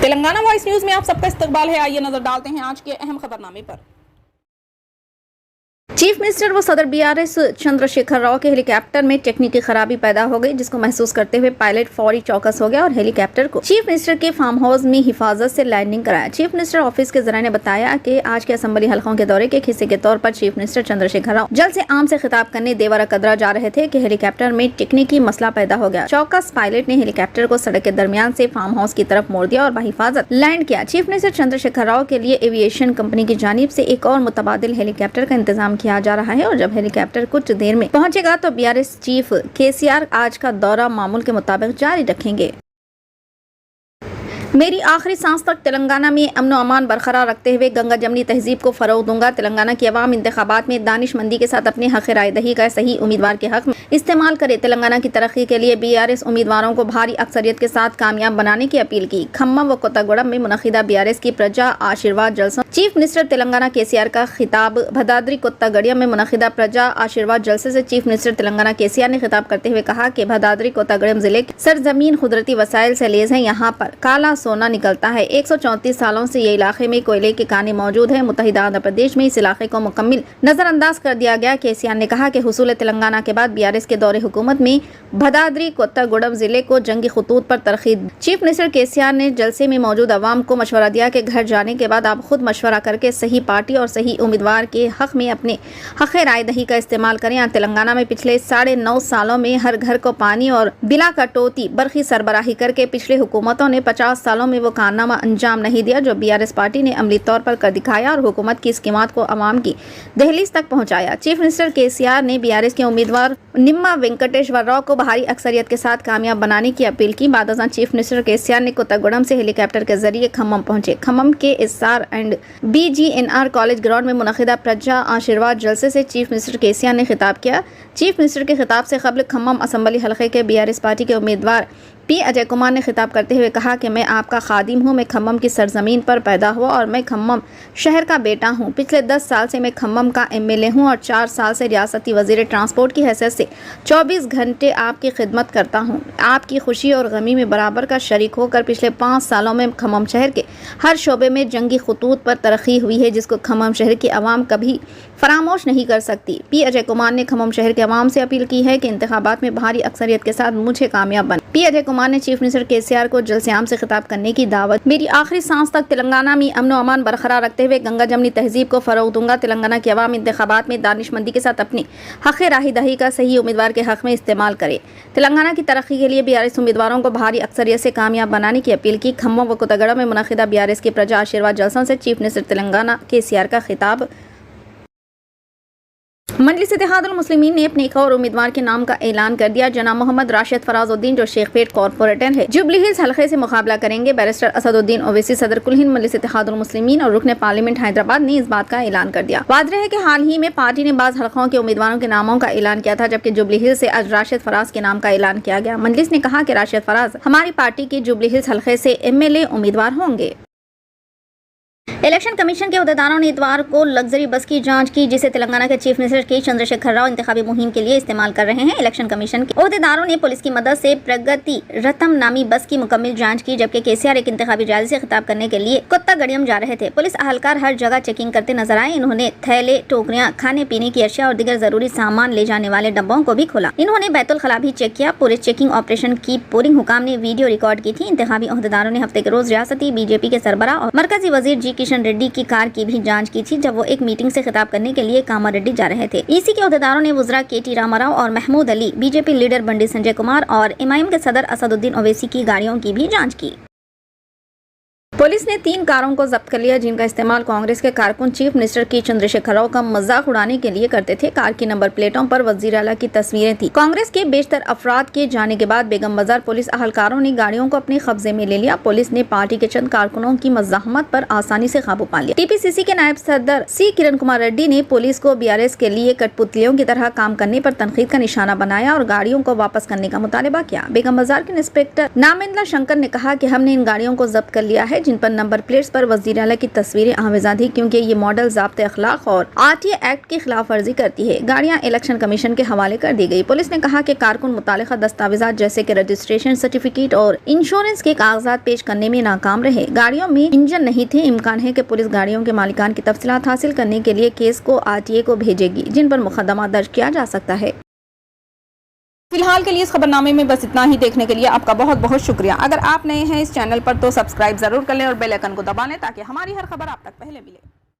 Telangana voice news में आप सबका इस्तकबाल है। आइए नजर डालते हैं आज के अहम खबरनामे पर। चीफ मिनिस्टर व सदर बीआरएस चंद्रशेखर राव के हेलीकॉप्टर में टेक्निकी खराबी पैदा हो गई, जिसको महसूस करते हुए पायलट फौरी चौकस हो गया और हेलीकॉप्टर को चीफ मिनिस्टर के फार्म हाउस में हिफाजत से लैंडिंग कराया। चीफ मिनिस्टर ऑफिस के जरिए ने बताया कि आज के असेंबली हलकों के दौरे के हिस्से के तौर पर चीफ मिनिस्टर चंद्रशेखर राव जल्द से आम से खिताब करने देवरा कदरा जा रहे थे कि हेलीकॉप्टर में टेक्निकी मसला पैदा हो गया। चौकस पायलट ने हेलीकॉप्टर को सड़क के दरमियान से फार्म हाउस की तरफ मोड़ दिया और बहिफाजत लैंड किया। चीफ मिनिस्टर चंद्रशेखर राव के लिए एविएशन कंपनी की जानिब से एक और मुतबादिल हेलीकॉप्टर का इंतजाम किया जा रहा है और जब हेलीकॉप्टर कुछ देर में पहुंचेगा तो बीआरएस चीफ केसीआर आज का दौरा मामूल के मुताबिक जारी रखेंगे। मेरी आखिरी सांस तक तेलंगाना में अमन व अमान बरकरार रखते हुए गंगा जमनी तहजीब को फरोग दूंगा। तेलंगाना की अवाम इंतखाबात में दानिशमंदी के साथ अपने हक राय दही का सही उम्मीदवार के हक में इस्तेमाल करे। तेलंगाना की तरक्की के लिए बीआरएस उम्मीदवारों को भारी अक्सरियत के साथ कामयाब बनाने की अपील की। खम्मम व कोत्तागुड़म में मुनक़िदा बीआरएस की प्रजा आशीर्वाद जलसों चीफ मिनिस्टर तेलंगाना केसीआर का खिताब। भदाद्री कोत्तागुड़म में मुनक़िदा प्रजा आशीर्वाद जलसे से चीफ मिनिस्टर तेलंगाना केसीआर ने खिताब करते हुए कहा कि भदाद्री कोत्तागुड़म जिले की सरजमीन कुदरती वसाइल से लेज है। यहाँ पर काला सोना निकलता है। 134 सालों से ये इलाके में कोयले के काने मौजूद है। मुत्तहिदा आंध्र प्रदेश में इस इलाके को मुकम्मल नजरअंदाज कर दिया गया। केसीआर ने कहा कि हुसूल तेलंगाना के बाद बीआरएस के दौरे हुकूमत में भदाद्री कोत्तागुड़म जिले को जंगी खतूत पर तरक्की। चीफ मिनिस्टर केसीआर ने जलसे में मौजूद अवाम को मशवरा दिया कि घर जाने के बाद आप खुद मशवरा करके सही पार्टी और सही उम्मीदवार के हक में अपने हक राय दही का इस्तेमाल करें। यहाँ तेलंगाना में पिछले 9.5 सालों में हर घर को पानी और बिला कटौती बरखी सरबराही करके पिछले हुकूमतों ने 50 सालों में वो कारनामा अंजाम नहीं दिया जो बीआरएस पार्टी ने अमली तौर पर कर दिखाया और हुकूमत की स्कीमात को अवाम की दहलीज तक पहुंचाया। चीफ मिनिस्टर केसीआर ने बीआरएस के उम्मीदवार निम्मा वेंकटेश्वर राव को भारी अक्सरियत के साथ कामयाब बनाने की अपील की। बाद चीफ मिनिस्टर केसीआर ने कोत्तागुड़म से हेलीकॉप्टर के जरिए खम्मम पहुंचे। खम्मम के एसआर एंड बीजीएनआर कॉलेज ग्राउंड में मुनक़िदा प्रजा आशीर्वाद जलसे से चीफ मिनिस्टर केसीआर ने खिताब किया। चीफ मिनिस्टर के खिताब से कबल खम्मम असम्बली हल्के के बीआरएस पार्टी के उम्मीदवार पी अजय कुमार ने खिताब करते हुए कहा कि मैं आपका खादिम हूँ। मैं खम्मम की सरजमीन पर पैदा हुआ और मैं खम्मम शहर का बेटा हूँ। पिछले 10 साल से मैं खम्मम का एमएलए हूँ और 4 साल से रियासती वजीर ट्रांसपोर्ट की हैसियत से 24 घंटे आपकी खिदमत करता हूँ। आपकी खुशी और गमी में बराबर का शरीक होकर पिछले 5 सालों में खम्मम शहर के हर शोबे में जंगी खतूत पर तरक्की हुई है, जिसको खम्मम शहर की आवाम कभी फरामोश नहीं कर सकती। पी अजय कुमार ने खम्मम शहर के अवाम से अपील की है कि इंतखाबात में भारी अक्सरियत के साथ मुझे कामयाब बने। पी अजय कुमार ने चीफ मिनिस्टर केसीआर को जल्द से आम से खिताब करने की दावत। मेरी आखिरी सांस तक तेलंगाना में अमन व अमान बरकरार रखते हुए गंगा जमनी तहजीब को फरोग दूंगा। तेलंगाना की अवाम इंतखाबात में दानिशमंदी के साथ अपने हक राही दही का सही उम्मीदवार के हक में इस्तेमाल करे। तेलंगाना की तरक्की के लिए बीआरएस उम्मीदवारों को भारी अक्सरियत से कामयाब बनाने की अपील की। खम्मम व कोत्तागुड़म में मुनक़िदा बीआरएस की प्रजा आशीर्वाद जलसों से चीफ मिनिस्टर तेलंगाना केसीआर का खिताब। मजलिस इत्तेहादुल मुस्लिमीन ने अपने एक और उम्मीदवार के नाम का ऐलान कर दिया। जनाब मोहम्मद राशिद फराजुद्दीन जो शेखपेट कॉर्पोरेटर है जुबली हिल्स हल्के से मुकाबला करेंगे। बैरिस्टर असदुद्दीन ओवैसी सदर कुल हिंद मजलिस इत्तेहादुल मुस्लिमीन और रुकने पार्लियामेंट हैदराबाद ने इस बात का ऐलान कर दिया। वाज़ेह है कि हाल ही में पार्टी ने बाज़ हल्कों के उम्मीदवारों के नामों का ऐलान किया था, जबकि जुबली हिल्स से आज राशिद फराज के नाम का ऐलान किया गया। मजलिस ने कहा कि राशिद फराज हमारी पार्टी के जुबली हिल्स हल्के से एमएलए उम्मीदवार होंगे। इलेक्शन कमीशन के अहदेदारों ने इतवार को लग्जरी बस की जांच की, जिसे तेलंगाना के चीफ मिनिस्टर के चंद्रशेखर राव इंतखाबी मुहिम के लिए इस्तेमाल कर रहे हैं। इलेक्शन कमीशन के अहदेदारों ने पुलिस की मदद से प्रगति रतम नामी बस की मुकम्मल जांच की, जबकि केसीआर एक इंतखाबी रैली से खिताब करने के लिए कोत्तागुड़म जा रहे थे। पुलिस अहलकार हर जगह चेकिंग करते नजर आए। इन्होंने थैले, टोकरियां, खाने पीने की अशिया और दीगर जरूरी सामान ले जाने वाले डब्बों को भी खोला। इन्होंने बैतुल खला भी चेक किया। पूरे चेकिंग ऑपरेशन की पोलिंग हुकाम ने वीडियो रिकॉर्ड की थी। इंतखाबी अहदेदारों ने हफ्ते के रोज रियासती बीजेपी के सरबराह और मरकजी वजीर जी किशन रेड्डी की कार की भी जांच की थी, जब वो एक मीटिंग से खिताब करने के लिए कामारेड्डी जा रहे थे। ईसी के अहदेदारों ने वज़रा केटी रामाराव और महमूद अली, बीजेपी लीडर बंडी संजय कुमार और एमआईएम के सदर असदुद्दीन ओवैसी की गाड़ियों की भी जांच की। पुलिस ने 3 कारों को जब्त कर लिया, जिनका इस्तेमाल कांग्रेस के कारकुन चीफ मिनिस्टर की चंद्रशेखर राव का मजाक उड़ाने के लिए करते थे। कार की नंबर प्लेटों पर वजीर आला की तस्वीरें थी। कांग्रेस के बेशतर अफराद के जाने के बाद बेगम बाजार पुलिस अहलकारों ने गाड़ियों को अपने कब्जे में ले लिया। पुलिस ने पार्टी के चंद कारकुनों की मज़ाहमत पर आसानी से काबू पा लिया। टीपीसीसी के नायब सदर सी किरण कुमार रेड्डी ने पुलिस को बीआरएस के लिए कठपुतलियों की तरह काम करने पर तनकीद का निशाना बनाया और गाड़ियों को वापस करने का मुतालबा किया। बेगम बाजार के इंस्पेक्टर नामेंद्र शंकर ने कहा कि हमने इन गाड़ियों को जब्त कर लिया है, जिन पर नंबर प्लेट्स पर वज़ीर आला की तस्वीरें आवेज़ा थी, क्योंकि ये मॉडल ज़ाब्ते अखलाक और RTA एक्ट की खिलाफ वर्जी करती है। गाड़ियाँ इलेक्शन कमीशन के हवाले कर दी गई। पुलिस ने कहा कि कारकुन मुतालिका दस्तावेज़ात जैसे कि रजिस्ट्रेशन सर्टिफिकेट और इंश्योरेंस के कागजात पेश करने में नाकाम रहे। गाड़ियों में इंजन नहीं थे। इम्कान है कि पुलिस गाड़ियों के मालिकान की तफसीलात हासिल करने के लिए केस को RTA को भेजेगी, जिन पर मुकदमा दर्ज किया जा सकता है। फिलहाल के लिए इस खबरनामे में बस इतना ही। देखने के लिए आपका बहुत बहुत शुक्रिया। अगर आप नए हैं इस चैनल पर तो सब्सक्राइब जरूर कर लें और बेल आइकन को दबा लें ताकि हमारी हर खबर आप तक पहले मिले।